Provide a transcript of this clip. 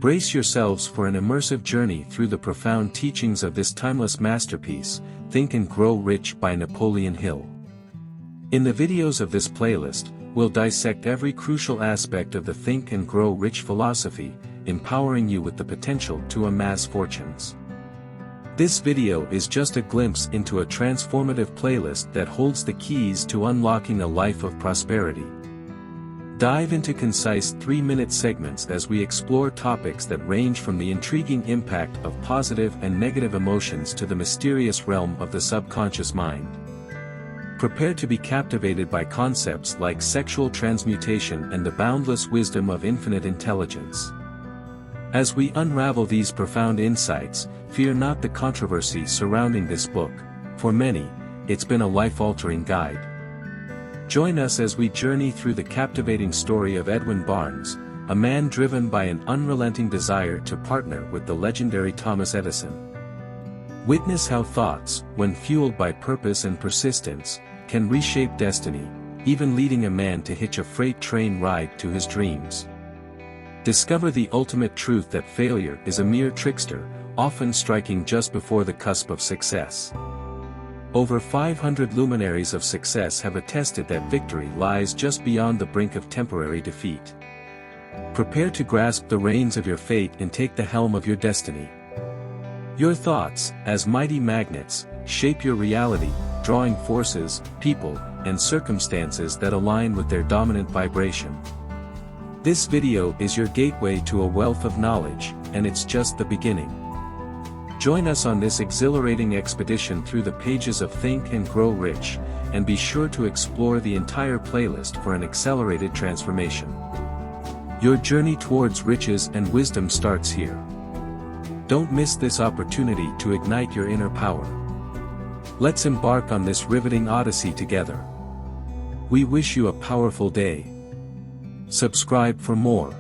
Brace yourselves for an immersive journey through the profound teachings of this timeless masterpiece, Think and Grow Rich by Napoleon Hill. In the videos of this playlist, we'll dissect every crucial aspect of the Think and Grow Rich philosophy, empowering you with the potential to amass fortunes. This video is just a glimpse into a transformative playlist that holds the keys to unlocking a life of prosperity. Dive into concise 3-minute segments as we explore topics that range from the intriguing impact of positive and negative emotions to the mysterious realm of the subconscious mind. Prepare to be captivated by concepts like sexual transmutation and the boundless wisdom of infinite intelligence. As we unravel these profound insights, fear not the controversy surrounding this book. For many, it's been a life-altering guide. Join us as we journey through the captivating story of Edwin Barnes, a man driven by an unrelenting desire to partner with the legendary Thomas Edison. Witness how thoughts, when fueled by purpose and persistence, can reshape destiny, even leading a man to hitch a freight train ride to his dreams. Discover the ultimate truth that failure is a mere trickster, often striking just before the cusp of success. Over 500 luminaries of success have attested that victory lies just beyond the brink of temporary defeat. Prepare to grasp the reins of your fate and take the helm of your destiny. Your thoughts, as mighty magnets, shape your reality, drawing forces, people, and circumstances that align with their dominant vibration. This video is your gateway to a wealth of knowledge, and it's just the beginning. Join us on this exhilarating expedition through the pages of Think and Grow Rich, and be sure to explore the entire playlist for an accelerated transformation. Your journey towards riches and wisdom starts here. Don't miss this opportunity to ignite your inner power. Let's embark on this riveting odyssey together. We wish you a powerful day. Subscribe for more.